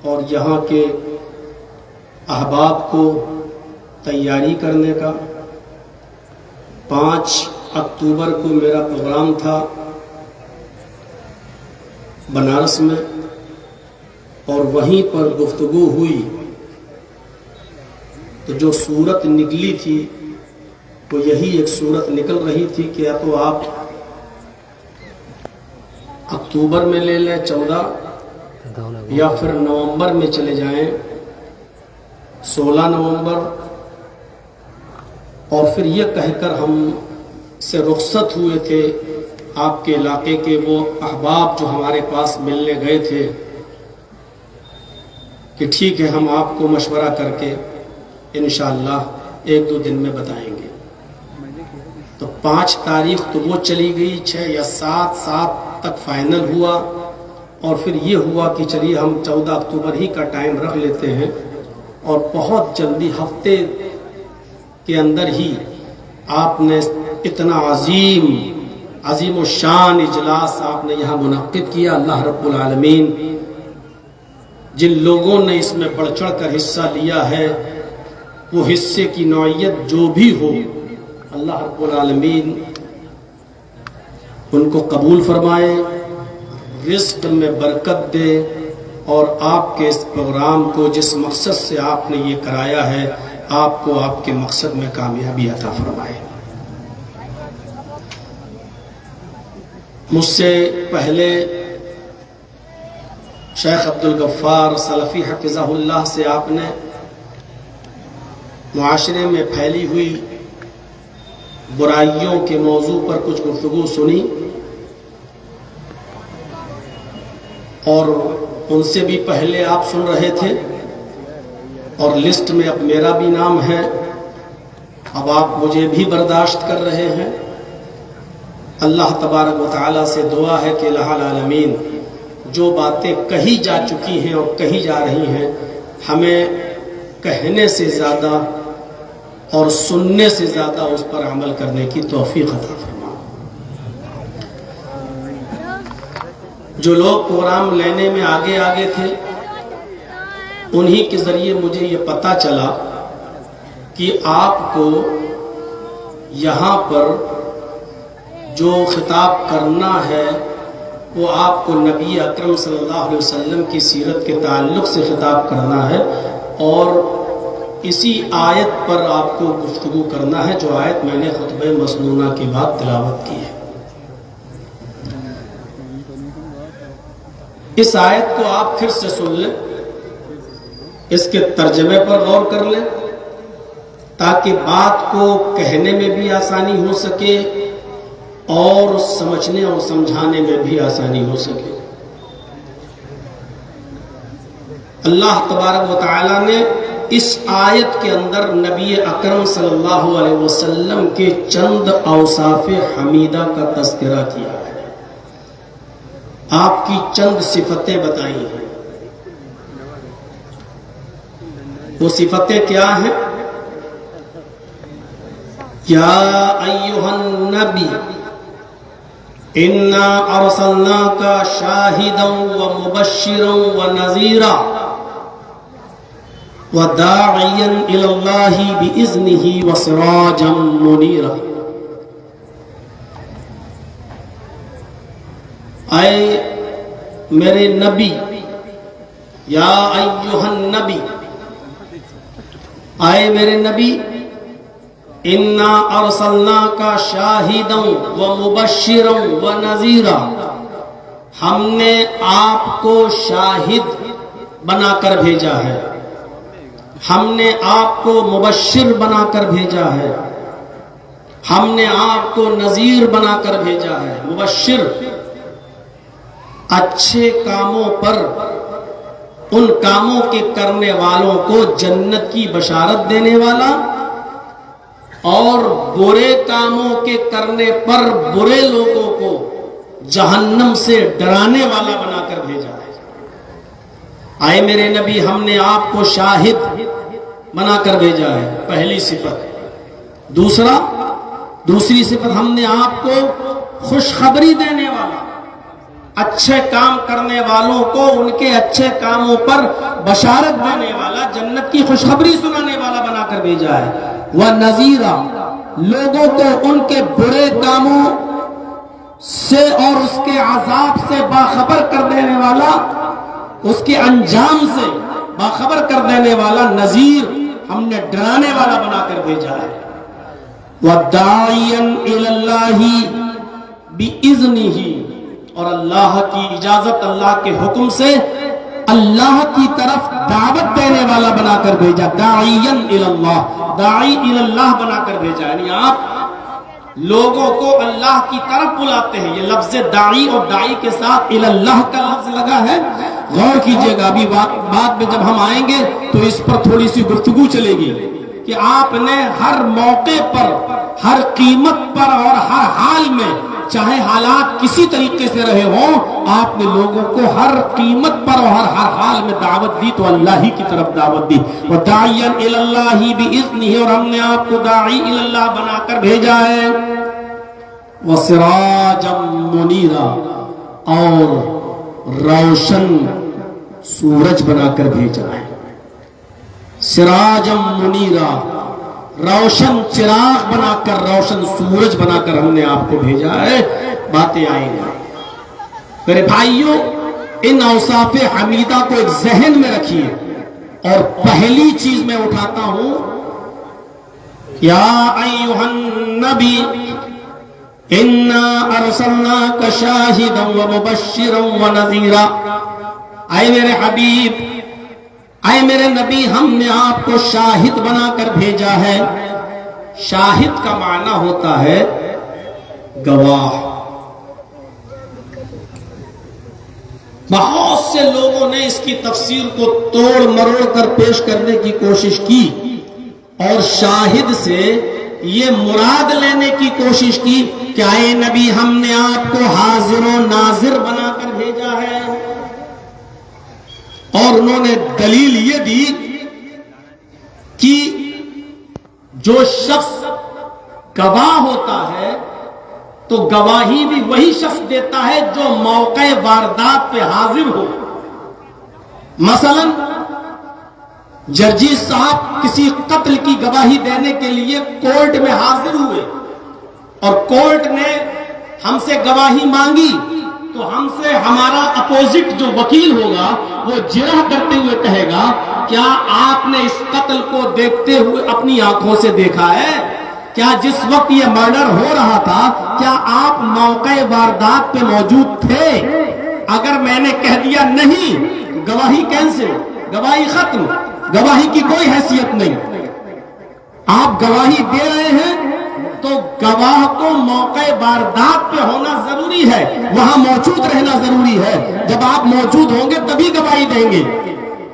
اور یہاں کے احباب کو تیاری کرنے کا۔ 5 اکتوبر کو میرا پروگرام تھا بنارس میں، اور وہیں پر گفتگو ہوئی تو جو صورت نکلی تھی وہ یہی ایک صورت نکل رہی تھی کہ یا تو آپ اکتوبر میں لے لیں 14، یا پھر نومبر میں چلے جائیں 16 نومبر، اور پھر یہ کہہ کر ہم سے رخصت ہوئے تھے آپ کے علاقے کے وہ احباب جو ہمارے پاس ملنے گئے تھے کہ ٹھیک ہے ہم آپ کو مشورہ کر کے انشاءاللہ 1-2 دن میں بتائیں گے۔ تو 5 تاریخ تو وہ چلی گئی، 6 یا 7 تک فائنل ہوا، اور پھر یہ ہوا کہ چلیے ہم 14 اکتوبر ہی کا ٹائم رکھ لیتے ہیں، اور بہت جلدی ہفتے کے اندر ہی آپ نے اتنا عظیم و شان اجلاس آپ نے یہاں منعقد کیا۔ اللہ رب العالمین جن لوگوں نے اس میں بڑھ چڑھ کر حصہ لیا ہے، وہ حصے کی نوعیت جو بھی ہو، اللہ رب العالمین ان کو قبول فرمائے، رزق میں برکت دے، اور آپ کے اس پروگرام کو جس مقصد سے آپ نے یہ کرایا ہے، آپ کو آپ کے مقصد میں کامیابی عطا فرمائے۔ مجھ سے پہلے شیخ عبدالغفار سلفی حفظہ اللہ سے آپ نے معاشرے میں پھیلی ہوئی برائیوں کے موضوع پر کچھ گفتگو سنی، اور ان سے بھی پہلے آپ سن رہے تھے، اور لسٹ میں اب میرا بھی نام ہے، اب آپ مجھے بھی برداشت کر رہے ہیں۔ اللہ تبارک و تعالیٰ سے دعا ہے کہ الہ العالمین جو باتیں کہی جا چکی ہیں اور کہی جا رہی ہیں، ہمیں کہنے سے زیادہ اور سننے سے زیادہ اس پر عمل کرنے کی توفیق عطا فرما۔ جو لوگ پروگرام لینے میں آگے تھے، انہی کے ذریعے مجھے یہ پتہ چلا کہ آپ کو یہاں پر جو خطاب کرنا ہے وہ آپ کو نبی اکرم صلی اللہ علیہ وسلم کی سیرت کے تعلق سے خطاب کرنا ہے، اور اسی آیت پر آپ کو گفتگو کرنا ہے جو آیت میں نے خطبہ مسنونہ کے بعد تلاوت کی ہے۔ اس آیت کو آپ پھر سے سن لیں، اس کے ترجمے پر غور کر لیں، تاکہ بات کو کہنے میں بھی آسانی ہو سکے اور سمجھنے اور سمجھانے میں بھی آسانی ہو سکے۔ اللہ تبارک و تعالیٰ نے اس آیت کے اندر نبی اکرم صلی اللہ علیہ وسلم کے چند اوصاف حمیدہ کا تذکرہ کیا ہے، آپ کی چند صفتیں بتائی ہیں۔ وہ صفتیں کیا ہیں؟ یا ایھا النبی انا ارسلناک شاہدا ومبشرا ونذیرا وداعیا الی اللہ باذنہ وسراجا منیرا۔ اے میرے نبی، یا ایھا النبی، اے میرے نبی، انا ارسلناک شاہدا ومبشرا ونذیرا، ہم نے آپ کو شاہد بنا کر بھیجا ہے، ہم نے آپ کو مبشر بنا کر بھیجا ہے، ہم نے آپ کو نذیر بنا کر بھیجا ہے۔ مبشر اچھے کاموں پر، ان کاموں کے کرنے والوں کو جنت کی بشارت دینے والا، اور برے کاموں کے کرنے پر برے لوگوں کو جہنم سے ڈرانے والا بنا کر بھیجا ہے۔ آئے میرے نبی، ہم نے آپ کو شاہد بنا کر بھیجا ہے، پہلی صفت۔ دوسری صفت، ہم نے آپ کو خوشخبری دینے والا، اچھے کام کرنے والوں کو ان کے اچھے کاموں پر بشارت دینے والا، جنت کی خوشخبری سنانے والا بنا کر بھیجا ہے۔ وَنَذِيرًا، لوگوں کو ان کے برے کاموں سے اور اس کے عذاب سے باخبر کر دینے والا، اس کے انجام سے باخبر کر دینے والا نذیر، ہم نے ڈرانے والا بنا کر بھیجا ہے۔ وَدَاعِيًا إِلَى اللَّهِ بِإِذْنِهِ، اور اللہ کی اجازت، اللہ کے حکم سے اللہ کی طرف دعوت دینے والا بنا کر بھیجا۔ داعِيًا إِلَى اللَّهِ، داعی إِلَى اللَّهِ بنا کر بھیجا، یعنی آپ لوگوں کو اللہ کی طرف بلاتے ہیں۔ یہ لفظ داعی اور داعی کے ساتھ إِلَى اللَّهِ کا لفظ لگا ہے۔ غور کیجئے گا، ابھی بعد میں جب ہم آئیں گے تو اس پر تھوڑی سی گفتگو چلے گی کہ آپ نے ہر موقع پر، ہر قیمت پر اور ہر حال میں، چاہے حالات کسی طریقے سے رہے ہوں، آپ نے لوگوں کو ہر قیمت پر اور ہر حال میں دعوت دی تو اللہ ہی کی طرف دعوت دی۔ وَدَاعِيًا إِلَى اللَّهِ بِإِذْنِهِ، اور ہم نے آپ کو داعی إِلَى اللَّهِ بنا کر بھیجا ہے۔ وَسِرَاجًا مُنِيرًا، اور روشن سورج بنا کر بھیجا ہے۔ سراجم منیرا، روشن چراغ بنا کر، روشن سورج بنا کر ہم نے آپ کو بھیجا ہے۔ باتیں آئیں گی میرے بھائیوں، ان اوصاف حمیدہ کو ایک ذہن میں رکھیے، اور پہلی چیز میں اٹھاتا ہوں، یا ایھا النبی انا ارسلناک شاہدا ومبشرا ونذیرا، اے میرے حبیب، اے میرے نبی، ہم نے آپ کو شاہد بنا کر بھیجا ہے۔ شاہد کا معنی ہوتا ہے گواہ۔ بہت سے لوگوں نے اس کی تفسیر کو توڑ مروڑ کر پیش کرنے کی کوشش کی، اور شاہد سے یہ مراد لینے کی کوشش کی کہ اے نبی، ہم نے آپ کو حاضر و ناظر بنا کر بھیجا ہے۔ اور انہوں نے دلیل یہ دی کہ جو شخص گواہ ہوتا ہے تو گواہی بھی وہی شخص دیتا ہے جو موقع واردات پہ حاضر ہو۔ مثلا جرجی صاحب کسی قتل کی گواہی دینے کے لیے کورٹ میں حاضر ہوئے، اور کورٹ نے ہم سے گواہی مانگی، تو ہم سے ہمارا اپوزٹ جو وکیل ہوگا وہ جرح کرتے ہوئے کہے گا، کیا آپ نے اس قتل کو دیکھتے ہوئے اپنی آنکھوں سے دیکھا ہے؟ کیا جس وقت یہ مرڈر ہو رہا تھا کیا آپ موقع واردات پہ موجود تھے؟ اگر میں نے کہہ دیا نہیں، گواہی کینسل، گواہی ختم، گواہی کی کوئی حیثیت نہیں۔ آپ گواہی دے رہے ہیں تو گواہ کو موقع واردات پہ ہونا ضروری ہے، وہاں موجود رہنا ضروری ہے۔ جب آپ موجود ہوں گے تبھی گواہی دیں گے۔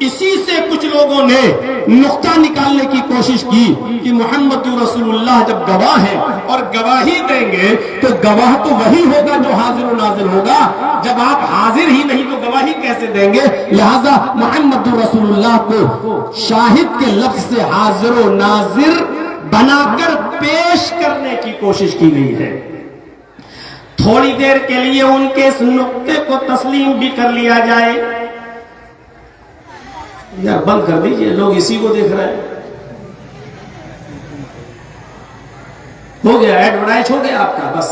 اسی سے کچھ لوگوں نے نقطہ نکالنے کی کوشش کی کہ محمد رسول اللہ جب گواہ ہے اور گواہی دیں گے تو گواہ تو وہی ہوگا جو حاضر و ناظر ہوگا، جب آپ حاضر ہی نہیں تو گواہی کیسے دیں گے؟ لہذا محمد رسول اللہ کو شاہد کے لفظ سے حاضر و ناظر بنا کر پیش کرنے کی کوشش کی گئی ہے۔ تھوڑی دیر کے لیے ان کے اس نقطے کو تسلیم بھی کر لیا جائے۔ یار بند کر دیجئے، لوگ اسی کو دیکھ رہے ہیں۔ ہو گیا، ایڈورٹائز ہو گیا آپ کا، بس۔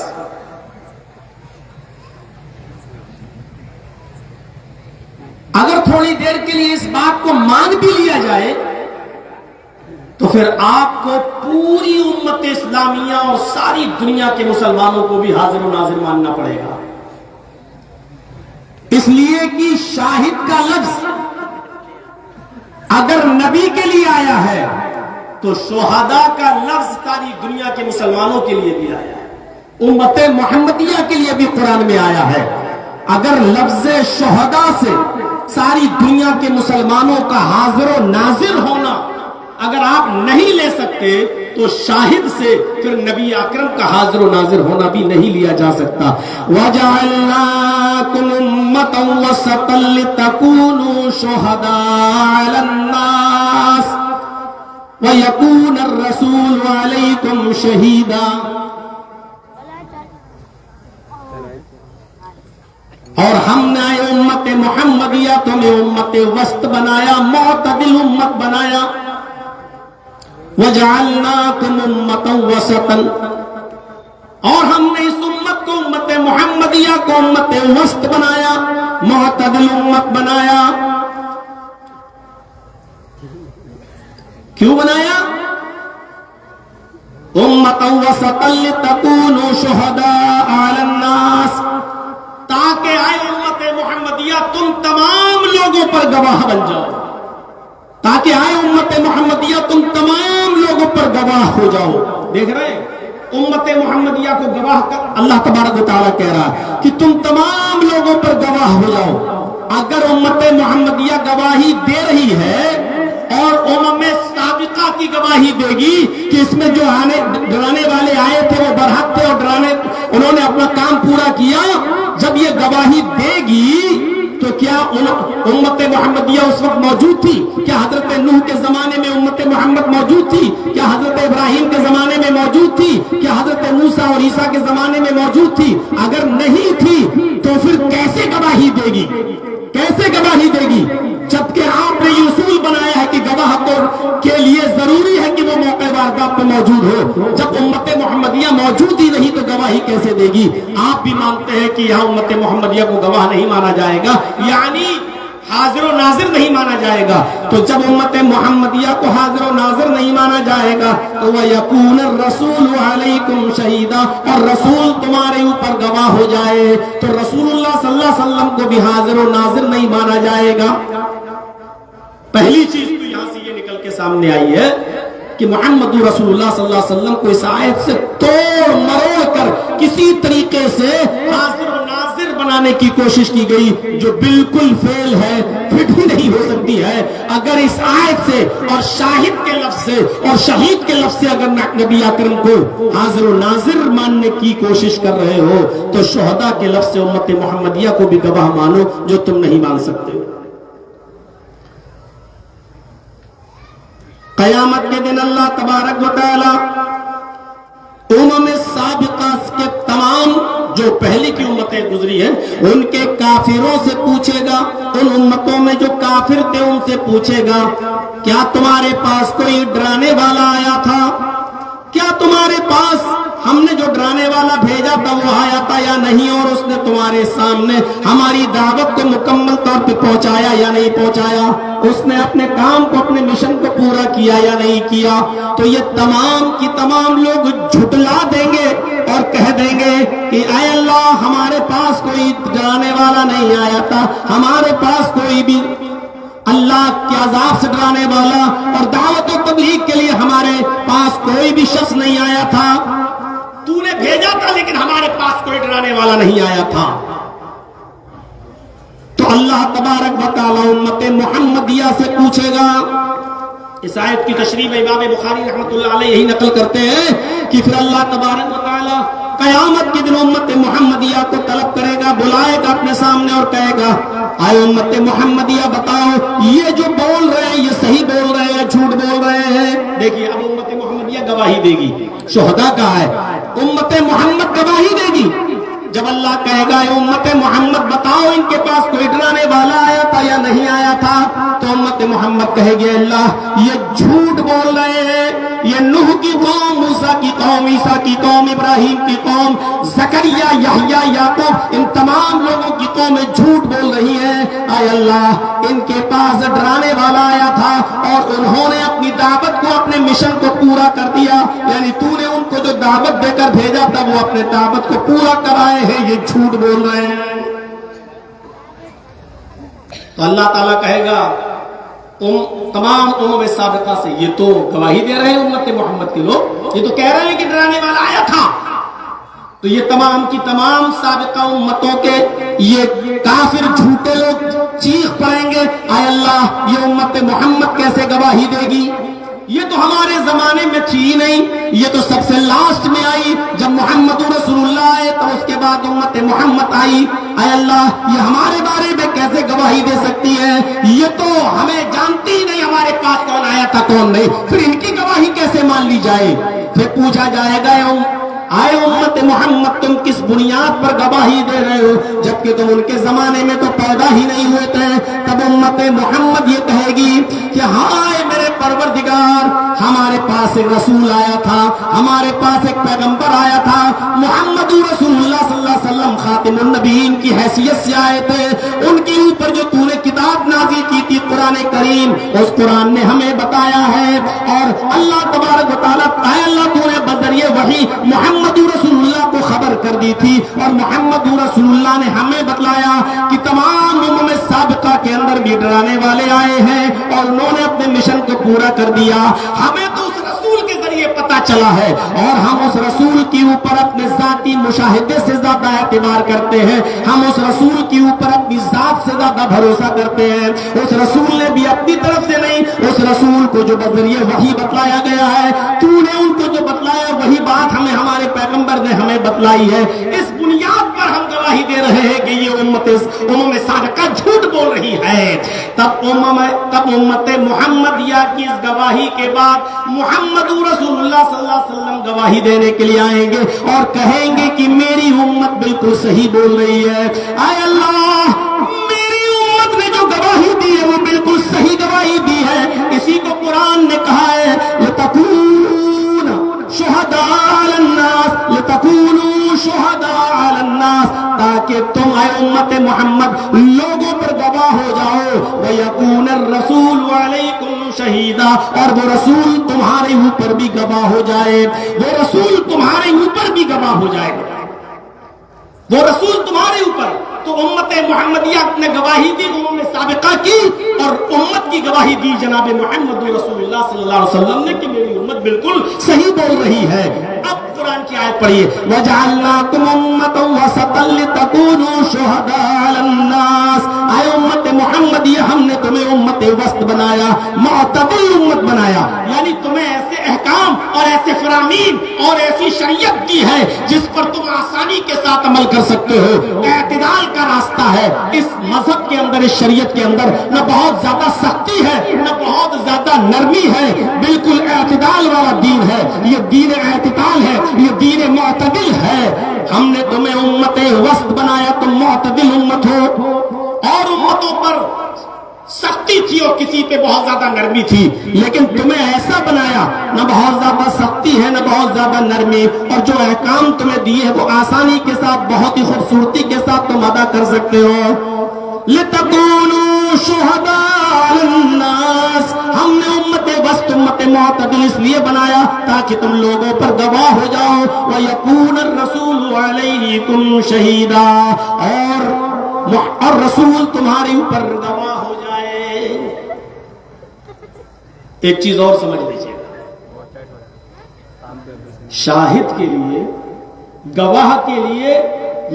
اگر تھوڑی دیر کے لیے اس بات کو مان بھی لیا جائے تو پھر آپ کو پوری امت اسلامیہ اور ساری دنیا کے مسلمانوں کو بھی حاضر و ناظر ماننا پڑے گا، اس لیے کہ شاہد کا لفظ اگر نبی کے لیے آیا ہے تو شہداء کا لفظ ساری دنیا کے مسلمانوں کے لیے بھی آیا ہے، امت محمدیہ کے لیے بھی قرآن میں آیا ہے۔ اگر لفظ شہداء سے ساری دنیا کے مسلمانوں کا حاضر و ناظر ہونا اگر آپ نہیں لے سکتے تو شاہد سے پھر نبی اکرم کا حاضر و ناظر ہونا بھی نہیں لیا جا سکتا۔ وَجَعَلْنَاكُمْ أُمَّةً وَسَطًا لِتَكُونُوا شُهَدَاءَ عَلَى النَّاسِ وَيَكُونَ الرَّسُولُ عَلَيْكُمْ شَهِيدًا، اور किया, तुम्हें उम्मत वस्त बनाया, मुअतदिल उम्मत बनाया। वजअलनाकुम उम्मतन वसतन, और हमने इस उम्मत को, उम्मत मुहम्मदिया को उम्मत वस्त बनाया, मुअतदिल उम्मत बनाया। क्यों बनाया? उम्मतन वसतन लितकूनु शुहदा अलन नास, ताकि आए उम्मत मुहम्मदिया तुम तमाम लोगों पर गवाह बन जाओ, ताकि आए उम्मत मुहम्मदिया तुम तमाम लोगों पर गवाह हो जाओ। देख रहे हैं, उम्मत मुहम्मदिया को गवाह कर अल्लाह तबारक व तआला कह रहा है कि तुम तमाम लोगों पर गवाह हो जाओ। अगर उम्मत मुहम्मदिया गवाही दे रही है और उम्म साबिका की गवाही देगी कि इसमें जो डराने वाले आए थे वो बरहक थे और डराने उन्होंने अपना काम पूरा किया, जब ये गवाही देगी तो क्या उम्मत मुहम्मदिया उस वक्त मौजूद थी? क्या हजरत नूह के जमाने में उम्मत मुहम्मद मौजूद थी? क्या हजरत इब्राहिम के जमाने में मौजूद थी? क्या हजरत मूसा और ईसा के जमाने में मौजूद थी? अगर नहीं थी तो फिर कैसे गवाही देगी? कैसे गवाही देगी? जबकि आपने ये उसूल बनाया है कि गवाह के लिए जरूरी है कि वो मौके वारदात पे मौजूद हो। जब उम्मत मुहम्मदिया मौजूद ही नहीं तो गवाही कैसे देगी? आप भी मानते हैं कि यहाँ उम्मत मुहम्मदिया को गवाह नहीं माना जाएगा, यानी हाजिर और नाजिर नहीं माना जाएगा। तो जब उम्मत मुहम्मदिया को हाजिर और नाजिर नहीं माना जाएगा तो वह यकून रसूल अलैकुम शहीदा, और रसूल तुम्हारे ऊपर गवाह हो जाए तो रसूलुल्लाह सल्लल्लाहु अलैहि वसल्लम को भी हाजिर और नाजिर नहीं माना जाएगा। पहली चीज तो यहां से ये निकल के सामने आई है कि मोहम्मद रसूलुल्लाह सल्लल्लाहु अलैहि वसल्लम को इस आयत से तोड़ मरोड़ कर किसी तरीके से हाजिर और नाजिर बनाने की कोशिश की गई, जो बिल्कुल फेल है, फिट ही नहीं हो सकती है। अगर इस आयत से और शाहिद के लफ्ज से और शहीद के लफ्ज से अगर नबी अकरम को हाजिर और नाजिर मानने की कोशिश कर रहे हो तो शुहदा के लफ्ज से उम्मत मुहम्मदिया को भी गवाह मानो, जो तुम नहीं मान सकते हो। क़यामत के दिन अल्लाह तबारक व तआला उम्म साबिक़ा के तमाम जो पहले की उम्मतें गुजरी हैं उनके काफिरों से पूछेगा, उन उम्मतों में जो काफिर थे उनसे पूछेगा, क्या तुम्हारे पास कोई डराने वाला आया था? क्या तुम्हारे पास हमने जो डराने वाला भेजा था वो आया था या नहीं? और उसने तुम्हारे सामने हमारी दावत को मुकम्मल तौर पे पहुंचाया या नहीं पहुंचाया? उसने अपने काम को, अपने मिशन को पूरा किया या नहीं किया? तो ये तमाम की तमाम लोग झुटला देंगे और कह देंगे कि ऐ अल्लाह, हमारे पास कोई डराने वाला नहीं आया था, हमारे पास कोई भी अल्लाह के अजाब से डराने वाला और दावत और तबलीग के लिए हमारे पास कोई भी शख्स नहीं आया था। तूने भेजा था लेकिन हमारे पास कोई डराने वाला नहीं आया था। तो अल्लाह तबारक व तआला उम्मत मुहम्मदिया से पूछेगा। इस आयत की तशरीह इमाम बुखारी रहमतुल्लाह अलैह यही नकल करते हैं कि फिर अल्लाह तबारक व तआला कयामत के दिन उम्मत मुहम्मदिया को तलब करेगा, बुलाएगा अपने सामने और कहेगा, आए उम्मत मुहम्मदिया बताओ, ये जो बोल रहे हैं ये सही बोल रहे हैं, झूठ बोल रहे हैं? देखिए, अब उम्मत मुहम्मदिया गवाही देगी। शुहदा का है, उम्मत मुहम्मद गवाही देगी। जब अल्लाह कहेगा उम्मत मोहम्मद बताओ इनके पास कोई डराने वाला आया था या नहीं आया था, तो उम्मत मोहम्मद कहेगी अल्लाह ये झूठ बोल रहे हैं, ये नूह की कौम, मूसा की कौम, ईसा की कौम, इब्राहिम की कौम, जकरिया, यहया, याकूब, इन तमाम लोगों की कौमें झूठ बोल रही हैं। आय अल्लाह, इनके पास डराने वाला आया था और उन्होंने अपनी दावत को, अपने मिशन को पूरा कर दिया, यानी तूने उनको जो दावत देकर भेजा था वो अपने दावत को पूरा कराए हैं, ये झूठ बोल रहे हैं। तो अल्लाह ताला कहेगा तमाम उम्म साबिका से, ये तो गवाही दे रहे हैं उम्मत मोहम्मद के लोग, ये तो कह रहे हैं कि डराने वाला आया था। तो ये तमाम की तमाम साबिका उम्मतों के ये काफिर झूठे लोग चीख पड़ेंगे, आय अल्लाह ये उम्मत मोहम्मद कैसे गवाही देगी? ये तो हमारे जमाने में थी नहीं, ये तो सबसे लास्ट में आई, जब मोहम्मद रसूलुल्लाह आए तो उसके बाद उम्मत मोहम्मद आई। आय अल्लाह, ये हमारे बारे में कैसे गवाही दे सकती है? ये तो हमें जानती ही नहीं हमारे पास कौन आया था कौन नहीं, फिर इनकी गवाही कैसे मान ली जाए? फिर पूछा जाएगा آئے امت محمد تم کس بنیاد پر گواہی دے رہے ہو جبکہ تم ان کے زمانے میں تو پیدا ہی نہیں ہوئے تھے؟ تب امت محمد یہ کہے گی کہ ہائے میرے پروردگار، ہمارے پاس ایک رسول آیا تھا، ہمارے پاس ایک پیغمبر آیا تھا، محمد رسول اللہ صلی اللہ علیہ وسلم خاتم النبیین کی حیثیت سے آئے تھے، ان کے اوپر جو تو نے کتاب نازل کی تھی قرآن کریم، اس قرآن نے ہمیں بتایا ہے، اور اللہ تبارک و تعالیٰ اے اللہ تو نے بذریعہ وحی محمد رسول اللہ کو خبر کر دی تھی، اور محمد رسول اللہ نے ہمیں بتلایا کہ تمام امم سابقہ کے اندر بھی ڈرانے والے آئے ہیں اور انہوں نے اپنے مشن کو پورا کر دیا۔ ہمیں تو اس رسول کے ذریعے پتا چلا ہے اور ہم اس رسول کے اوپر اپنے ذاتی مشاہدے سے زیادہ اعتبار کرتے ہیں، ہم اس رسول کے اوپر اپنی ذات سے زیادہ بھروسہ کرتے ہیں۔ اس رسول نے بھی اپنی طرف سے نہیں، اس رسول کو جو بذریعہ وحی بتلایا گیا ہے، تو نے ان کو جو بتلایا وہی بات ہمیں ہمارے پیغمبر نے ہمیں بتلائی ہے۔ اس بنیاد پر ہم گواہی دے رہے ہیں کہ یہ امت صادقہ جھوٹ بول رہی ہے۔ تب امت محمدیہ کی اس گواہی کے بعد محمد رسول اللہ صلی اللہ علیہ وسلم گواہی دینے کے لیے آئیں گے اور کہیں گے کہ میری امت بالکل صحیح بول رہی ہے۔ اے اللہ، میری امت نے جو گواہی دی ہے وہ بالکل صحیح گواہی دی ہے۔ اسی کو قرآن نے کہا ہے لتکون شہداء علی الناس، لتکونوا شہداء علی الناس، تاکہ تم اے امت محمد لوگوں پر گواہ ہو جاؤ، وَيَكُونَ الرَّسُولُ عَلَيْكُمْ شَهِيدًا، اور وہ رسول تمہارے اوپر بھی گواہ ہو جائے، وہ رسول تمہارے اوپر بھی گواہ ہو جائے، وہ رسول تمہارے اوپر۔ تو امت محمدیہ نے گواہی دی امم سابقہ کی، اور امت کی گواہی دی جناب محمد رسول اللہ صلی اللہ علیہ وسلم نے کہ میری امت بالکل صحیح بول رہی ہے۔ اب قرآن کی آیت پڑھیے، وَجَعَلْنَاكُمْ أُمَّةً وَسَطًا لِتَكُونُوا شُهَدَاءَ عَلَى النَّاسِ، اے امت محمدیہ ہم نے تمہیں امت وسط بنایا، معتدل امت بنایا، یعنی تمہیں ایسے احکام اور ایسے فرامین اور ایسی شریعت دی ہے جس پر تم آسانی کے ساتھ عمل کر سکتے ہو۔ اعتدال کا راستہ ہے اس مذہب کے اندر، اس شریعت کے اندر، نہ بہت زیادہ سختی ہے نہ بہت زیادہ نرمی ہے، بالکل اعتدال والا دین ہے، یہ دین اعتدال ہے، یہ دین معتدل ہے۔ ہم نے تمہیں امت وسط بنایا، تم معتدل امت ہو، اور امتوں پر سختی تھی اور کسی پہ بہت زیادہ نرمی تھی، لیکن تمہیں ایسا بنایا نہ بہت زیادہ سختی ہے نہ بہت زیادہ نرمی، اور جو احکام تمہیں دیے ہیں وہ آسانی کے ساتھ بہت ہی خوبصورتی کے ساتھ تم ادا کر سکتے ہو۔ لِتَكُونُوا شُهَدَاءَ عَلَى النَّاسِ، ہم نے امت وسط، امت معتدل اس لیے بنایا تاکہ تم لوگوں پر گواہ ہو جاؤ، وَيَكُونَ الرَّسُولُ عَلَيْكُمْ شَهِيدًا، اور رسول تمہارے اوپر گواہ ہو جائے۔ ایک چیز اور سمجھ لیجیے، شاہد کے لیے، گواہ کے لیے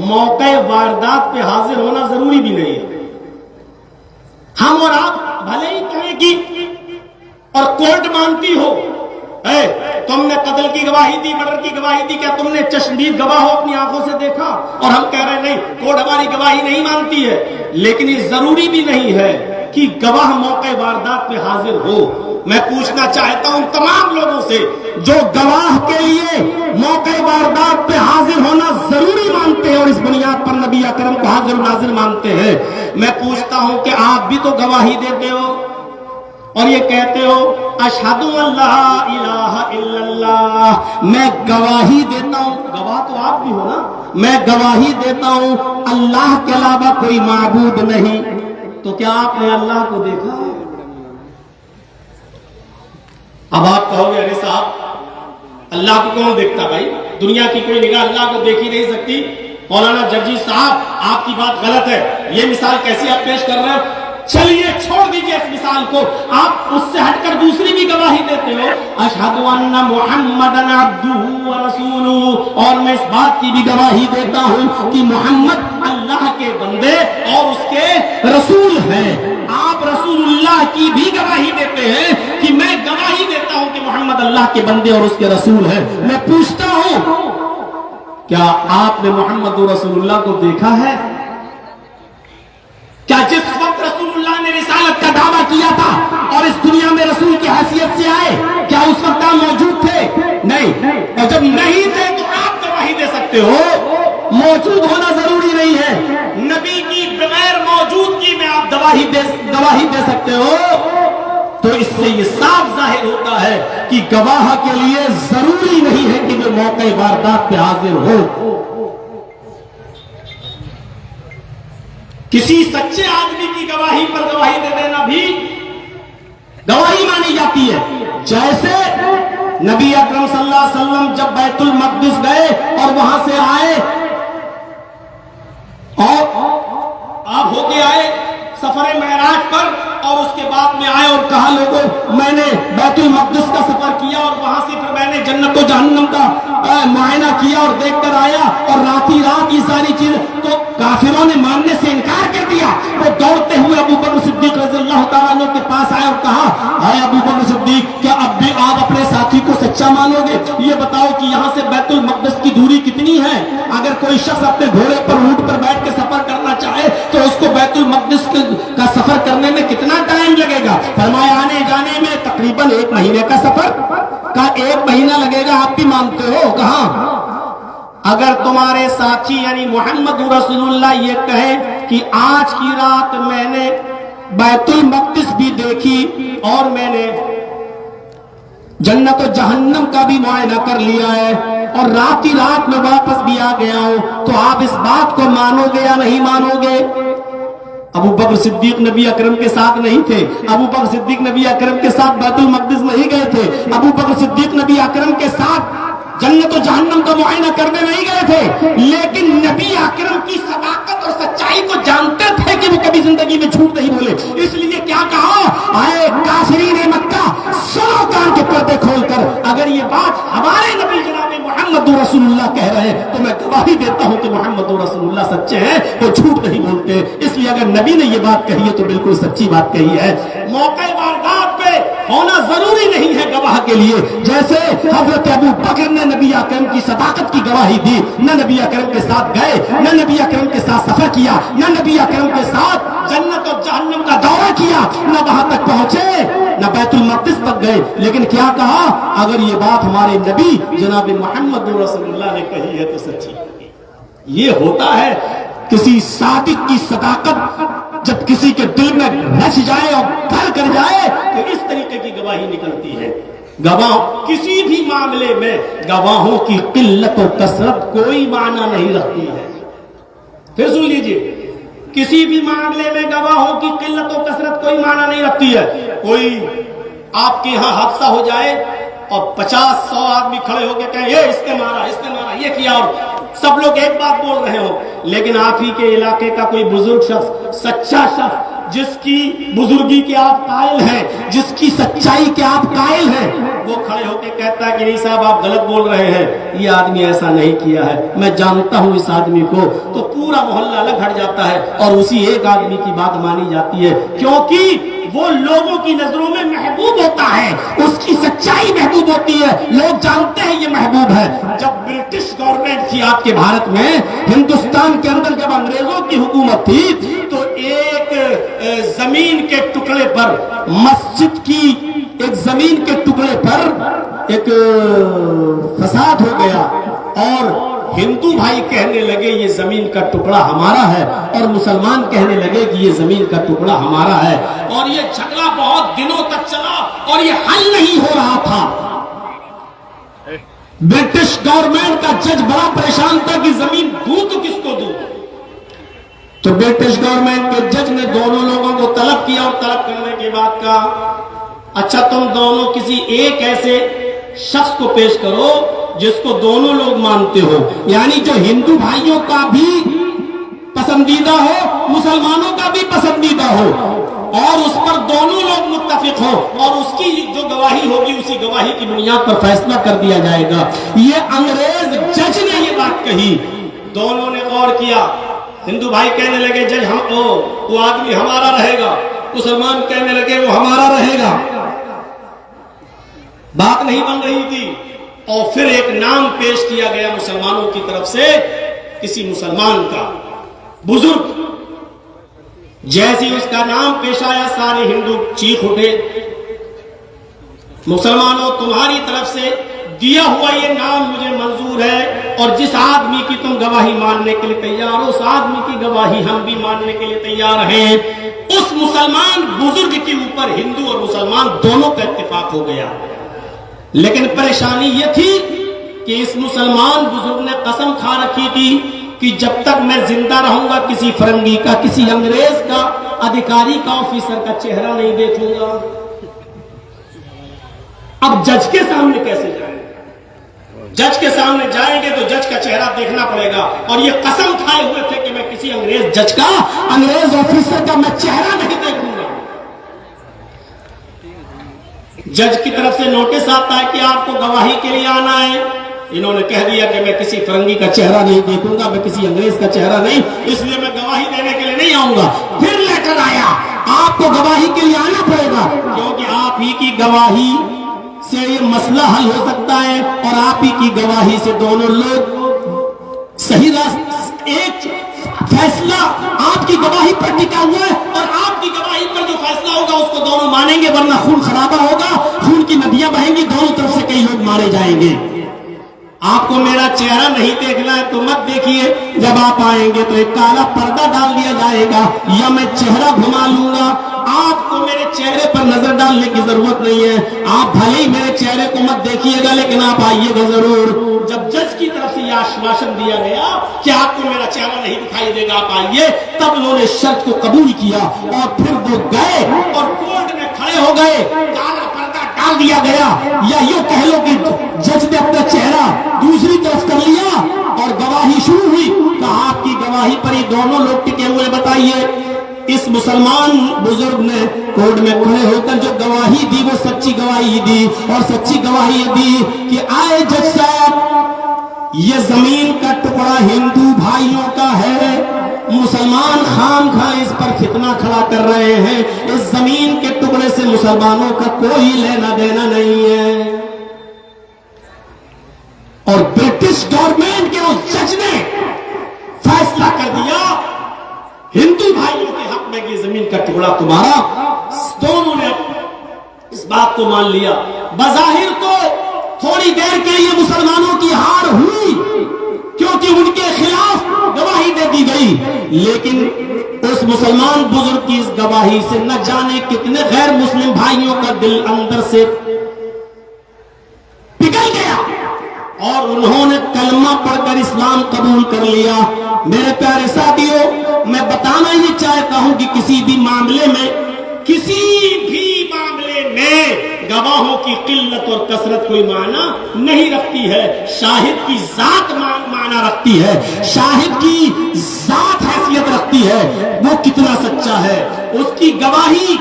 موقع واردات پہ حاضر ہونا ضروری بھی نہیں ہے۔ ہم اور آپ بھلے ہی کہیں کہ اور کورٹ مانتی ہو، تم نے قتل کی گواہی دی، مرڈر کی گواہی دی، کیا تم نے چشمدید گواہ ہو اپنی آنکھوں سے دیکھا؟ اور ہم کہہ رہے ہیں نہیں، کورٹ ہماری گواہی نہیں مانتی ہے، لیکن یہ ضروری بھی نہیں ہے کہ گواہ موقع واردات پہ حاضر ہو۔ میں پوچھنا چاہتا ہوں تمام لوگوں سے جو گواہ کے لیے موقع واردات پہ حاضر ہونا ضروری مانتے ہیں اور اس بنیاد پر نبی اکرم کو حاضر و ناظر مانتے ہیں، میں پوچھتا ہوں کہ آپ بھی تو گواہی دیتے ہو اور یہ کہتے ہو اشہد ان لا الہ الا اللہ، میں گواہی دیتا ہوں، گواہ تو آپ بھی ہو نا، میں گواہی دیتا ہوں اللہ کے علاوہ کوئی معبود نہیں، تو کیا آپ نے اللہ کو دیکھا ہے؟ اب آپ کہو گے ارے صاحب اللہ کو کون دیکھتا بھائی، دنیا کی کوئی نگاہ اللہ کو دیکھ ہی نہیں سکتی۔ مولانا جرجی صاحب آپ کی بات غلط ہے، یہ مثال کیسی آپ پیش کر رہے ہو؟ چلیے چھوڑ دیجئے اس مثال کو، آپ اس سے ہٹ کر دوسری بھی گواہی دیتے ہو، اشہد ان محمدن عبدہ ورسولہ، اور میں اس بات کی بھی گواہی دیتا ہوں کہ محمد اللہ کے بندے اور اس کے رسول ہیں۔ آپ رسول اللہ کی بھی گواہی دیتے ہیں کہ میں گواہی دیتا ہوں کہ محمد اللہ کے بندے اور اس کے رسول ہیں۔ میں پوچھتا ہوں کیا آپ نے محمد رسول اللہ کو دیکھا ہے؟ کیا جس وقت رسول اللہ نے رسالت کا دعویٰ کیا تھا اور اس دنیا میں رسول کی حیثیت سے آئے، کیا اس وقت آپ موجود تھے؟ نہیں، اور جب نہیں تھے تو آپ سکتے ہو, موجود ہونا ضروری نہیں ہے. نبی کی بغیر موجودگی میں آپ گواہی دے سکتے ہو, تو اس سے یہ صاف ظاہر ہوتا ہے کہ گواہ کے لیے ضروری نہیں ہے کہ وہ موقع واردات پہ حاضر ہو. کسی سچے آدمی کی گواہی پر گواہی دے دینا بھی گواہی مانی جاتی ہے. جیسے نبی اکرم صلی اللہ علیہ وسلم جب بیت المقدس گئے اور وہاں سے آئے اور آپ ہو کے آئے سفر معراج پر, اور اس کے بعد میں آئے اور کہا لوگوں میں نے بیت المقدس کا سفر کیا اور وہاں سے پھر میں نے جنت و جہنم کا معائنہ کیا اور دیکھ کر آیا اور رات یہ ساری چیزیں, تو کافروں نے ماننے سے انکار کر دیا. وہ دوڑتے ہوئے ابو بکر صدیق رضی اللہ تعالیٰ عنہ کے پاس آئے اور کہا, اے ابو بکر صدیق, کیا اب بھی آپ اپنے ساتھی کو سچا مانو گے؟ یہ بتاؤ کہ یہاں سے بیت المقدس کی دوری کتنی ہے؟ اگر کوئی شخص اپنے گھوڑے پر اونٹ پر بیٹھ کے سفر کرنا چاہے تو اس کو بیت المقدس کا سفر کرنے میں کتنا ٹائم لگے گا؟ فرمایا آنے جانے میں تقریباً 1 مہینے کا سفر کا 1 مہینہ لگے گا. آپ بھی مانتے ہو؟ کہاں. اگر تمہارے ساتھی یعنی محمد رسول اللہ یہ کہیں کہ آج کی رات میں نے بیت المقدس بھی دیکھی اور میں نے جنت و جہنم کا بھی معائنہ کر لیا ہے اور رات میں واپس بھی آ گیا ہوں, تو آپ اس بات کو مانو گے یا نہیں مانو گے؟ ابو بکر صدیق نبی اکرم کے ساتھ نہیں تھے. ابو بکر صدیق نبی اکرم کے ساتھ بیت المقدس نہیں گئے تھے. ابو بکر صدیق نبی اکرم کے ساتھ جنت و جہنم کا معائنہ کرنے نہیں گئے تھے, لیکن نبی اکرم کی صداقت اور سچائی کو جانتے تھے کہ وہ کبھی زندگی میں جھوٹ نہیں بولے. اس لیے کیا کہا, اے کافرین مکہ سنو کان کے پردے کھول کر, اگر یہ بات ہمارے نبی جناب محمد رسول اللہ کہہ رہے ہیں تو میں گواہی دیتا ہوں کہ محمد رسول اللہ سچے ہیں, وہ جھوٹ نہیں بولتے. اس لیے اگر نبی نے یہ بات کہی ہے تو بالکل سچی بات کہی ہے. موقع واردات پہ ہونا ضروری نہیں ہے گواہ کے لیے. جیسے حضرت ابو بکر نے نبی اکرم کی صداقت کی گواہی دی, نہ نبی اکرم کے ساتھ گئے, نہ نبی اکرم کے ساتھ سفر کیا, نہ نبی اکرم کے ساتھ جنت اور جہنم کا دورہ کیا, نہ وہاں تک پہنچے, نہ بیت المقدس تک گئے, لیکن کیا کہا, اگر یہ بات ہمارے نبی جناب محمد رسول اللہ نے کہی ہے تو سچی. یہ ہوتا ہے کسی صادق کی صداقت جب کسی کے دل میں رچ جائے اور گھر کر جائے تو اس طریقے کی گواہی نکلتی ہے. گواہ کسی بھی معاملے میں گواہوں کی قلت و کثرت کوئی معنی نہیں رکھتی ہے. پھر سن لیجئے, کسی بھی معاملے میں گواہوں کی قلت و کثرت کوئی معنی نہیں رکھتی ہے. کوئی آپ کے یہاں حادثہ ہو جائے اور 50-100 آدمی کھڑے ہو کے کہیں یہ اس نے مارا یہ کیا, اور سب لوگ ایک بات بول رہے ہو, لیکن آپ ہی کے علاقے کا کوئی بزرگ شخص, سچا شخص, جس کی بزرگی کے آپ قائل ہیں, جس کی سچائی کے آپ قائل ہیں, وہ کھڑے ہو کے کہتا ہے کہ نہیں صاحب آپ غلط بول رہے ہیں, یہ آدمی ایسا نہیں کیا ہے, میں جانتا ہوں اس آدمی کو, تو پورا محلہ الگ ہٹ جاتا ہے اور اسی ایک آدمی کی بات مانی جاتی ہے, کیونکہ وہ لوگوں کی نظروں میں محبوب ہوتا ہے, اس کی سچائی محبوب ہوتی ہے, لوگ جانتے ہیں یہ محبوب ہے. جب برٹش گورنمنٹ تھی آپ کے بھارت میں, ہندوستان کے اندر جب انگریزوں کی حکومت تھی, تو ایک زمین کے ٹکڑے پر, مسجد کی ایک زمین کے ٹکڑے پر ایک فساد ہو گیا اور ہندو بھائی کہنے لگے یہ زمین کا ٹکڑا ہمارا ہے, اور مسلمان کہنے لگے کہ یہ زمین کا ٹکڑا ہمارا ہے, اور یہ جھگڑا بہت دنوں تک چلا اور یہ حل نہیں ہو رہا تھا. برٹش گورنمنٹ کا جج بڑا پریشان تھا کہ زمین دوں تو کس کو دوں, تو برٹش گورنمنٹ کے جج نے دونوں لوگوں کو طلب کیا, اور طلب کرنے کے بعد کہا اچھا تم دونوں کسی ایک ایسے شخص کو پیش کرو جس کو دونوں لوگ مانتے ہو, یعنی جو ہندو بھائیوں کا بھی پسندیدہ ہو, مسلمانوں کا بھی پسندیدہ ہو, اور اس پر دونوں لوگ متفق ہو, اور اس کی جو گواہی ہوگی اسی گواہی کی بنیاد پر فیصلہ کر دیا جائے گا. یہ انگریز جج نے یہ بات کہی, دونوں نے غور کیا, ہندو بھائی کہنے لگے جج وہ آدمی ہمارا رہے گا, مسلمان کہنے لگے وہ ہمارا رہے گا, بات نہیں بن رہی تھی. اور پھر ایک نام پیش کیا گیا مسلمانوں کی طرف سے, کسی مسلمان کا بزرگ, جیسے اس کا نام پیش آیا سارے ہندو چیخ اٹھے, مسلمانوں تمہاری طرف سے دیا ہوا یہ نام مجھے منظور ہے, اور جس آدمی کی تم گواہی ماننے کے لیے تیار ہو اس آدمی کی گواہی ہم بھی ماننے کے لیے تیار ہیں. اس مسلمان بزرگ کے اوپر ہندو اور مسلمان دونوں کا اتفاق ہو گیا. لیکن پریشانی یہ تھی کہ اس مسلمان بزرگ نے قسم کھا رکھی تھی کہ جب تک میں زندہ رہوں گا کسی فرنگی کا، کسی انگریز کا، ادھیکاری کا، آفیسر کا چہرہ نہیں دیکھوں گا. اب جج کے سامنے کیسے جائیں؟ جج کے سامنے جائیں گے تو جج کا چہرہ دیکھنا پڑے گا، اور یہ قسم کھائے ہوئے تھے کہ میں کسی انگریز جج کا، انگریز آفیسر کا میں چہرہ نہیں دیکھوں گا. جج کی طرف سے نوٹس آتا ہے کہ آپ کو گواہی کے لیے آنا ہے. انہوں نے کہہ دیا کہ میں کسی فرنگی کا چہرہ نہیں دیکھوں گا، میں کسی انگریز کا چہرہ نہیں، اس لیے میں گواہی دینے کے لیے نہیں آؤں گا. پھر لیٹر آیا، آپ کو گواہی کے لیے آنا پڑے گا کیونکہ آپ ہی کی گواہی سے یہ مسئلہ حل ہو سکتا ہے، اور آپ ہی کی گواہی سے دونوں لوگ صحیح راستہ، ایک فیصلہ آپ کی گواہی پر ٹکا ہوا ہے، اور آپ کی گواہی پر جو فیصلہ ہوگا اس کو دونوں مانیں گے، ورنہ خون خرابہ ہوگا، خون کی ندیاں بہیں گی، دونوں طرف سے کئی لوگ مارے جائیں گے. آپ کو میرا چہرہ نہیں دیکھنا ہے تو مت دیکھیے. جب آپ آئیں گے تو ایک کالا پردہ ڈال دیا جائے گا، یا میں چہرہ گھما لوں گا. آپ کو میرے چہرے پر نظر ڈالنے کی ضرورت نہیں ہے. آپ بھلے ہی میرے چہرے کو مت دیکھیے گا، لیکن آپ آئیے گا ضرور. جب جج کی طرف سے یہ آشواسن دیا گیا کہ آپ کو میرا چہرہ نہیں دکھائی دے گا، آپ آئیے، تب انہوں نے شرط کو قبول کیا، اور پھر وہ گئے اور کورٹ میں کھڑے ہو گئے. کالا پردہ ڈال دیا گیا، یا یوں کہہ لو کہ جج نے اپنا چہرہ دوسری طرف کر لیا اور گواہی شروع ہوئی. کہا آپ کی گواہی پر یہ دونوں لوگ ٹکے ہوئے، بتائیے. اس مسلمان بزرگ نے کورٹ میں کھڑے ہو کر جو گواہی دی وہ سچی گواہی دی، اور سچی گواہی یہ دی کہ آئے جج صاحب، یہ زمین کا ٹکڑا ہندو بھائیوں کا ہے، مسلمان خام خواہ اس پر فتنہ کھڑا کر رہے ہیں، اس زمین کے ٹکڑے سے مسلمانوں کا کوئی لینا دینا نہیں ہے. اور برٹش گورنمنٹ کے اس جج نے فیصلہ کر دیا ہندو بھائیوں کے حق میں کہ زمین کا ٹکڑا تمہارا. دونوں نے اس بات کو مان لیا. بظاہر تو تھوڑی دیر کے لیے مسلمانوں کی ہار ہوئی کیونکہ ان کے خلاف گواہی دے دی گئی، لیکن اس مسلمان بزرگ کی اس گواہی سے نہ جانے کتنے غیر مسلم بھائیوں کا دل اندر سے پگھل گیا، اور انہوں نے کلمہ پڑھ کر اسلام قبول کر لیا. میرے پیارے ساتھیوں، میں بتانا یہ چاہتا ہوں کہ کسی بھی معاملے میں گواہوں کی قلت اور کثرت کوئی معنی نہیں رکھتی ہے. شاہد کی ذات معنی رکھتی ہے، شاہد کی ذات حیثیت رکھتی ہے، وہ کتنا سچا ہے، اس کی گواہی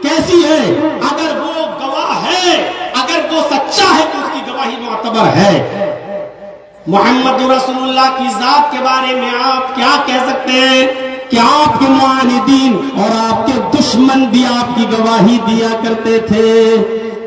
کیسی ہے. اگر وہ گواہ ہے، اگر وہ سچا ہے تو اس کی گواہی معتبر ہے. محمد رسول اللہ کی ذات کے بارے میں آپ کیا کہہ سکتے ہیں کہ آپ کے معاندین اور آپ کے دشمن بھی آپ کی گواہی دیا کرتے تھے.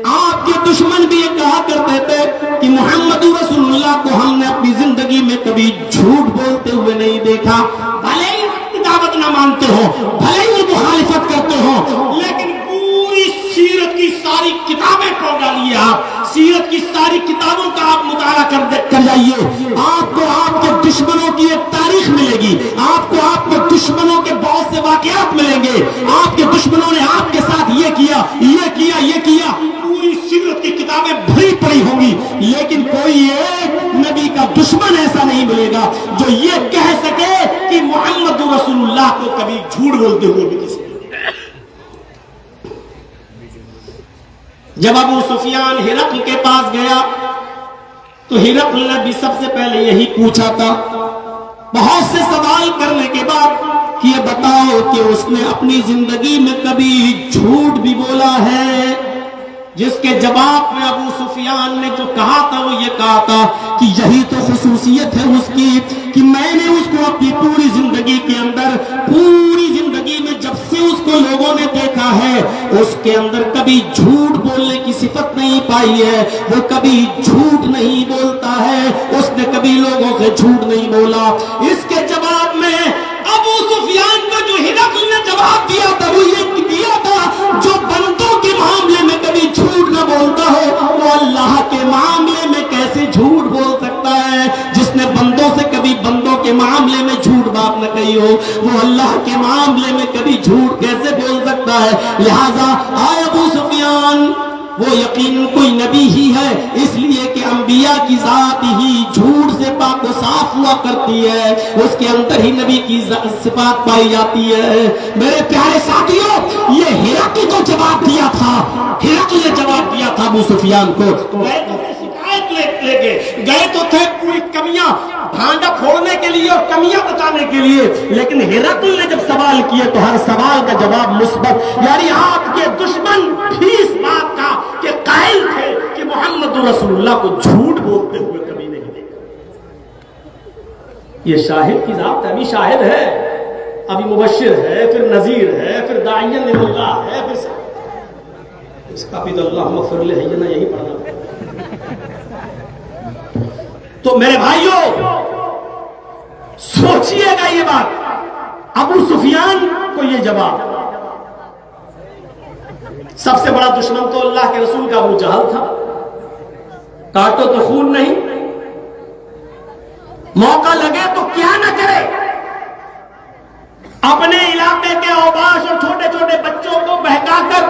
آپ کے دشمن بھی یہ کہا کرتے تھے کہ محمد رسول اللہ کو ہم نے اپنی زندگی میں کبھی جھوٹ بولتے ہوئے نہیں دیکھا. بھلے ہی دعوت نہ مانتے ہو، بھلے ہی مخالفت کرتے ہو، لیکن پوری سیرت کی ساری کتابیں پڑھ ڈالیے. آپ سیرت کی ساری کتابوں کا آپ مطالعہ کر جائیے. آپ کو آپ کے دشمنوں کی ایک تاریخ ملے گی، آپ کو آپ کے دشمنوں کے بہت سے واقعات ملیں گے. آپ کے دشمنوں نے آپ کے ساتھ یہ کیا، یہ کیا، یہ کیا. پوری سیرت کی کتابیں بھری پڑی ہوں گی، لیکن کوئی ایک نبی کا دشمن ایسا نہیں ملے گا جو یہ کہہ سکے کہ محمد رسول اللہ کو کبھی جھوٹ بولتے ہوئے بھی کسی. جب ابو سفیان ہرقل کے پاس گیا تو ہرقل نے بھی سب سے پہلے یہی پوچھا تھا، بہت سے سوال کرنے کے بعد، کہ یہ بتاؤ کہ اس نے اپنی زندگی میں کبھی جھوٹ بھی بولا ہے. جس کے جواب میں ابو سفیان نے جو کہا تھا وہ یہ کہا تھا کہ یہی تو خصوصیت ہے اس کی کہ میں نے اس کو اپنی پوری زندگی کے اندر، پوری زندگی میں جب سے اس کو لوگوں نے دیکھا ہے، اس کے اندر کبھی جھوٹ بولنے کی صفت نہیں پائی ہے. وہ کبھی جھوٹ نہیں بولتا ہے، اس نے کبھی لوگوں سے جھوٹ نہیں بولا. اس کے جواب میں ابو سفیان کو جو ہرقل نے جواب دیا تھا وہ یہ دیا تھا، جو بندوں کے معاملے میں کبھی جھوٹ نہ بولتا ہو وہ اللہ کے معاملے میں کیسے جھوٹ بول سکتا ہے. جس نے معاملے میں جھوٹ بات نہ کہی ہو، وہ اللہ کے معاملے میں کبھی جھوٹ کیسے بول سکتا ہے؟ لہذا آئے ابو سفیان، وہ یقیناً کوئی نبی ہی ہے، اس لیے کہ انبیاء کی ذات ہی جھوٹ سے پاک و صاف ہوا کرتی ہے، اس کے اندر ہی نبی کی صفات پائی جاتی ہے۔ میرے پیارے ساتھیوں، یہ ہرقل کو جواب دیا تھا، ہرقل نے جواب دیا تھا ابو سفیان کو۔ گئے تو تھے شکایت لے کے، گئے تو تھے پوری کمیاں بھانڈا پھوڑنے کے لیے اور کمیاں بتانے کے لیے، لیکن ہرقل نے جب سوال کیے تو ہر سوال کا جواب مثبت، یعنی آپ کے دشمن بھی اس بات کا کہ قائل تھے کہ محمد رسول اللہ کو جھوٹ بولتے ہوئے کبھی نہیں دیکھا۔ یہ شاہد کی ذات ابھی شاہد ہے، ابھی مبشر ہے، پھر نذیر ہے، پھر داعی اللہ ہے، پھر اس کا بھی تو اللہ مغفر لہ یہی پڑھنا۔ تو میرے بھائیوں سوچئے گا یہ بات، ابو سفیان کو یہ جواب، سب سے بڑا دشمن تو اللہ کے رسول کا ابو جہل تھا، کاٹو تو خون نہیں، موقع لگے تو کیا نہ کرے، اپنے علاقے کے اوباش اور چھوٹے چھوٹے بچوں کو بہکا کر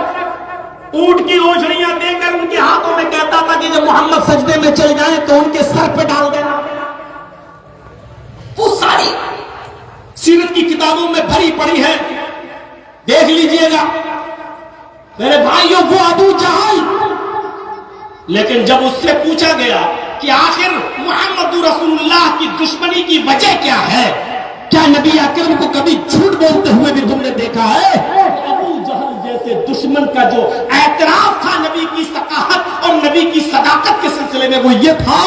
اونٹ کی اوجھڑیاں دے کر ان کے ہاتھوں میں کہتا تھا کہ جب محمد سجدے میں چل جائیں تو ان کے سر پہ ڈال دینا۔ وہ ساری سیرت کی کتابوں میں بھری پڑی ہے، دیکھ لیجئے گا میرے بھائیوں۔ وہ ابو جہل، لیکن جب اس سے پوچھا گیا کہ آخر محمد رسول اللہ کی دشمنی کی وجہ کیا ہے، کیا نبی اکرم کو کبھی جھوٹ بولتے ہوئے بھی تم نے دیکھا ہے؟ ابو جہل جیسے دشمن کا جو اعتراف تھا نبی کی ثقافت اور نبی کی صداقت کے سلسلے میں وہ یہ تھا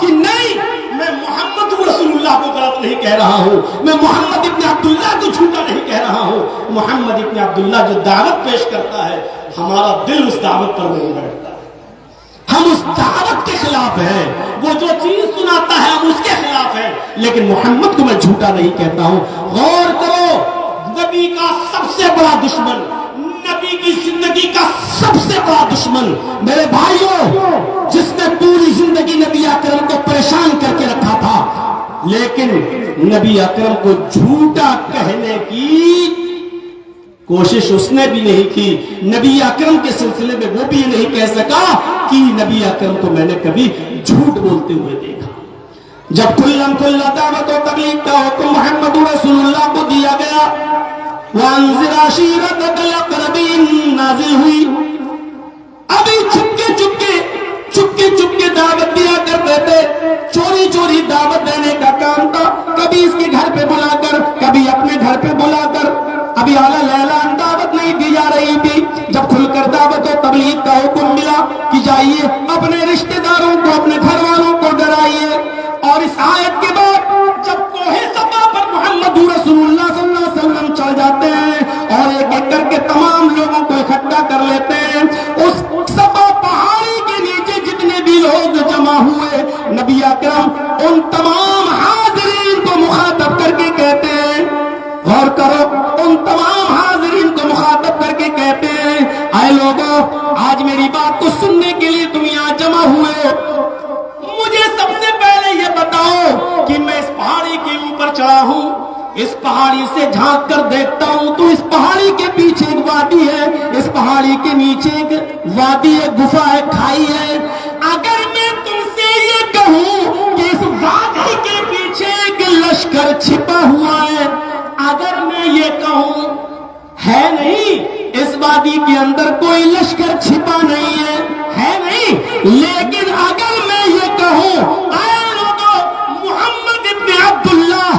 کہ نہیں، میں محمد رسول اللہ کو غلط نہیں کہہ رہا ہوں، میں محمد ابن عبداللہ کو جھوٹا نہیں کہہ رہا ہوں، محمد ابن عبداللہ جو دعوت پیش کرتا ہے ہمارا دل اس دعوت پر نہیں بیٹھتا، ہم اس دعوت کے خلاف ہیں، وہ جو چیز سناتا ہے ہم اس کے خلاف ہیں، لیکن محمد کو میں جھوٹا نہیں کہتا ہوں۔ غور کرو، نبی کا سب سے بڑا دشمن، نبی کی زندگی کا سب سے بڑا دشمن میرے بھائیوں، جس نے پوری زندگی نبی اکرم کو پریشان کر کے رکھا تھا، لیکن نبی اکرم کو جھوٹا کہنے کی کوشش اس نے بھی نہیں کی، نبی اکرم کے سلسلے میں وہ بھی نہیں کہہ سکا کہ نبی اکرم کو میں نے کبھی جھوٹ بولتے ہوئے دیکھا۔ جب کل دعوت و تبلیغ کا حکم محمد رسول اللہ کو دیا گیا، وَأَنذِرْ عَشِيرَتَكَ الْأَقْرَبِينَ نازل ہوئی، ابھی چپکے دعوت دیا کرتے تھے، چوری چوری دعوت دینے کا کام تھا، کبھی اس کے گھر پہ بلا کر، کبھی اپنے گھر پہ بلا کر، ابھی اعلیٰ لیلان دعوت نہیں دی جا رہی تھی۔ جب کھل کر دعوت و تبلیغ کا حکم ملا کہ جائیے اپنے رشتہ داروں کو، اپنے گھر والوں کو ڈرائیے، اور اس آیت کے بعد جب کوہ صفا پر محمد رسول اللہ صلی اللہ علیہ وسلم چل جاتے ہیں اور ایک ایک کر کے تمام لوگوں کو اکٹھا کر لیتے ہیں، اس صفا پہاڑی کے نیچے جتنے بھی لوگ جمع ہوئے، نبی اکرم ان تمام حاضرین کو مخاطب کر کے کہتے ہیں، غور کرو، ان تمام حاضرین کو مخاطب کر کے کہتے ہیں، اے لوگوں، آج میری بات کو سننے کے لیے تم یہاں جمع ہوئے، مجھے سب سے پہلے یہ بتاؤ کہ میں اس پہاڑی کے اوپر چڑھا ہوں، اس پہاڑی سے جھانک کر دیکھتا ہوں تو اس پہاڑی کے پیچھے ایک وادی ہے، اس پہاڑی کے نیچے ایک وادی ہے، گفا ہے، کھائی ہے، اگر میں تم سے یہ کہوں کہ اس وادی کے پیچھے ایک لشکر چھپا ہوا ہے، اگر میں یہ کہوں ہے نہیں، اس وادی کے اندر کوئی لشکر چھپا نہیں ہے نہیں، لیکن اگر میں یہ کہوں اے لوگوں، محمد ابن عبداللہ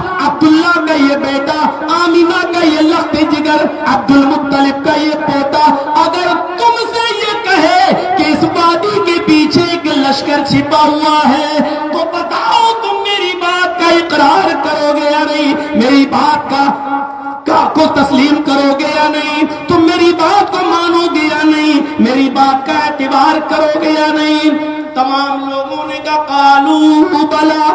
کا یہ بیٹا، آمینہ کا یہ لخت جگر، عبد المطلب کا یہ پوتا، اگر تم سے یہ کہے کہ اس وادی کے پیچھے ایک لشکر چھپا ہوا ہے تو بتاؤ تم میری بات کا اقرار کرو گے یا نہیں، میری بات کو تسلیم کرو گے یا نہیں، تم میری بات کو مانو گے یا نہیں، میری بات کا اعتبار کرو گے یا نہیں؟ تمام لوگوں نے کہا قالوا بلا،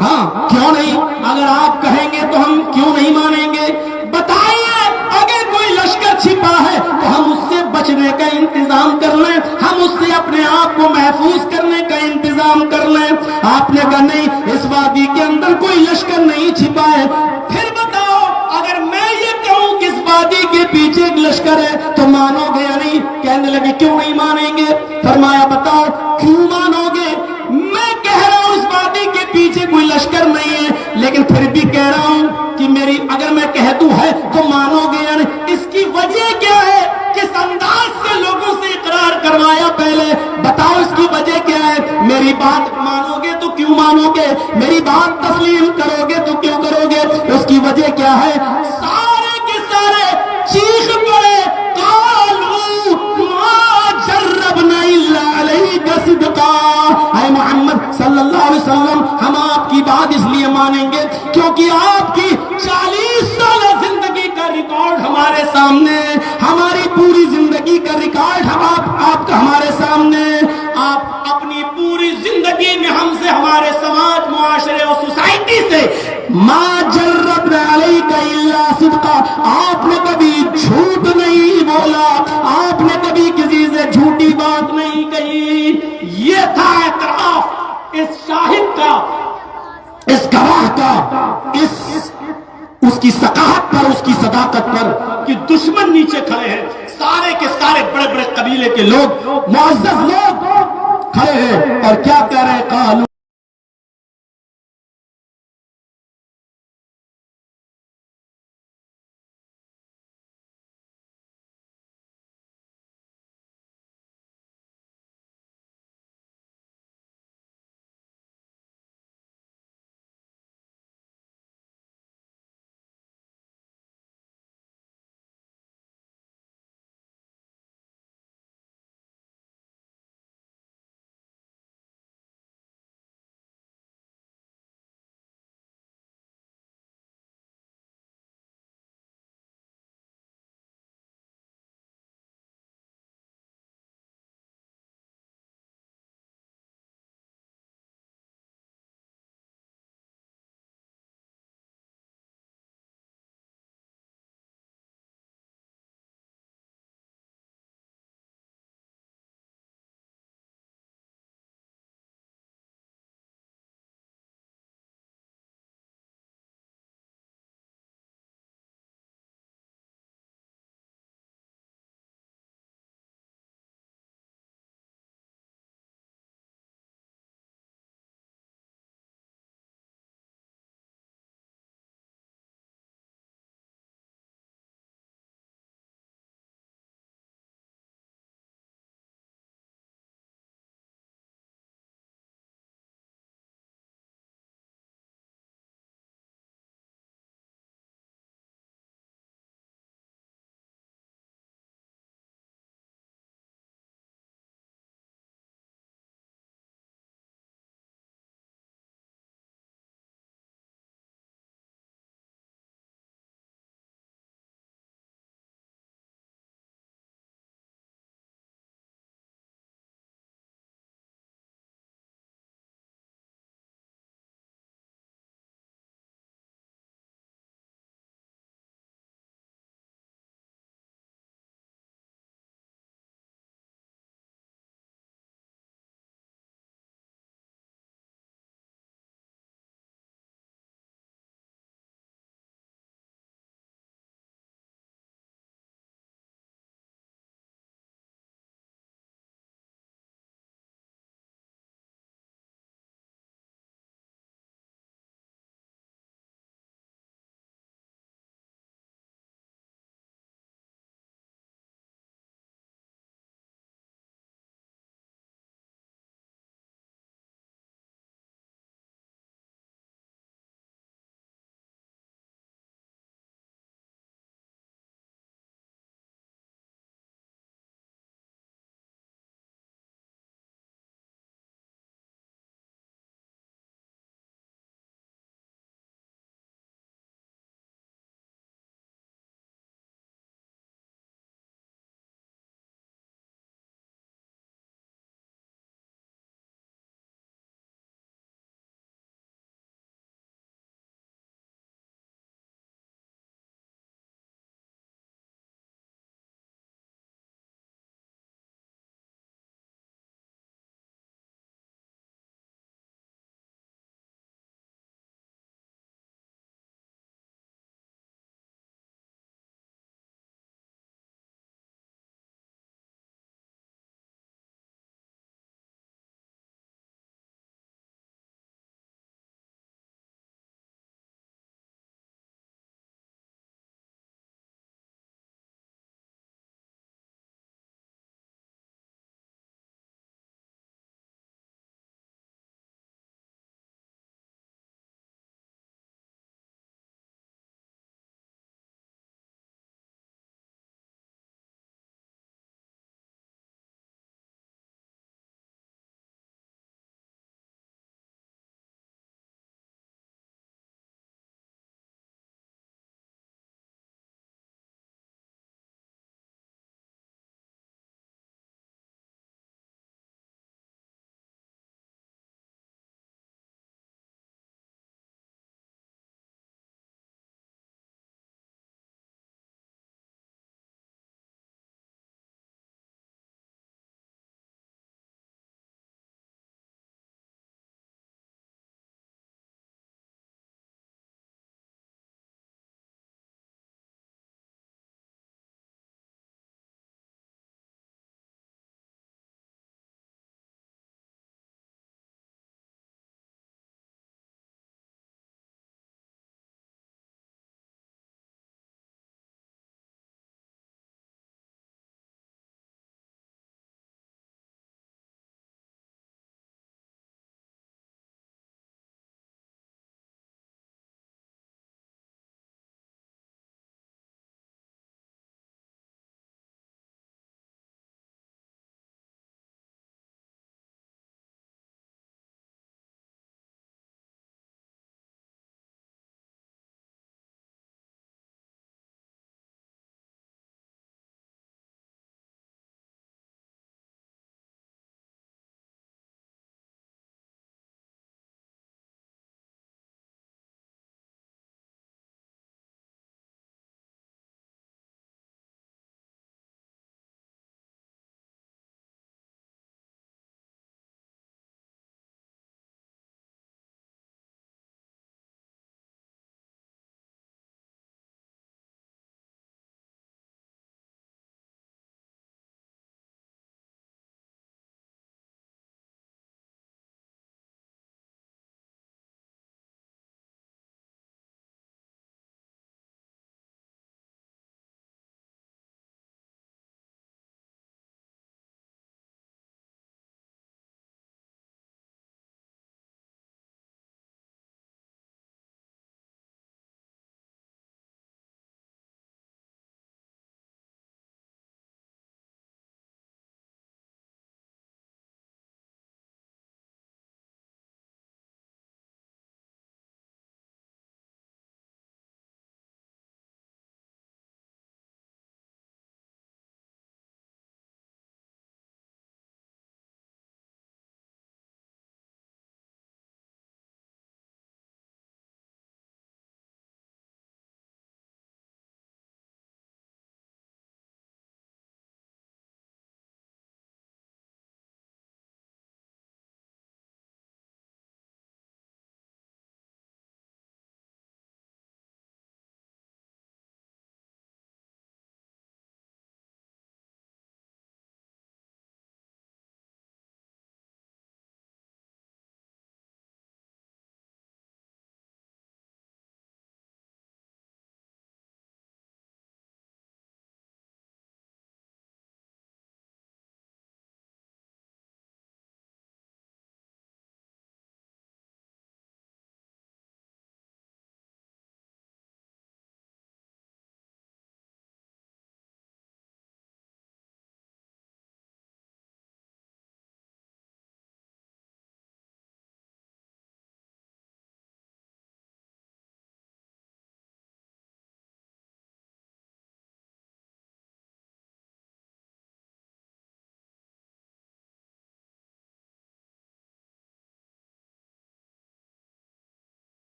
ہاں کیوں نہیں، اگر آپ کہیں گے تو ہم کیوں نہیں مانیں گے، بتائیے اگر کوئی لشکر چھپا ہے تو ہم اس سے بچ بچنے کا انتظام کر لیں, ہم اس سے اپنے آپ کو محفوظ کرنے کا انتظام کر لیں. آپ نے کہا نہیں, اس وادی کے اندر کوئی لشکر نہیں چھپا ہے. پھر بتاؤ, اگر میں یہ کہوں کہ اس وادی کے پیچھے ایک لشکر ہے تو مانو گے یا نہیں؟ کہنے لگے کیوں نہیں مانیں گے؟ فرمایا بتاؤ کیوں مانو گے؟ میں کہہ رہا ہوں اس وادی کے پیچھے کوئی لشکر نہیں ہے, لیکن پھر بھی کہہ رہا ہوں کہ میری اگر میں کہہ دوں ہے تو مانو گے یا نہیں؟ اس کی وجہ کیا ہے؟ کس انداز سے لوگوں سے اقرار کروایا پہلے بتاؤ, اس کی وجہ کیا ہے؟ میری بات مانو گے تو کیوں مانو گے؟ میری بات تسلیم کرو گے تو کیوں کرو گے؟ اس کی وجہ کیا ہے؟ سارے کے سارے چیخ پڑے, قالوا ما جربنا الا علیک صدقا. اے محمد صلی اللہ علیہ وسلم, ہم آپ کی بات اس لیے مانیں گے کیونکہ آپ کی 40 سالہ زندگی کا ریکارڈ ہمارے سامنے, ہماری پوری زندگی کا ریکارڈ آپ کا ہمارے سامنے. آپ اپنی پوری زندگی میں ہم سے, ہمارے سماج, معاشرے اور سوسائٹی سے ما جربنا علیک الا صدقا, آپ نے کبھی جھوٹ نہیں بولا, آپ نے کبھی کسی سے جھوٹی بات نہیں کہی. یہ تھا اعتراف اس شاہد کا, اس گواہ کا, اس کی ثقافت پر, اس کی صداقت پر کہ دشمن نیچے کھڑے ہیں, سارے کے سارے بڑے بڑے قبیلے کے لوگ, معزز لوگ کھڑے ہیں اور کیا کہہ رہے ہیں؟ قالوا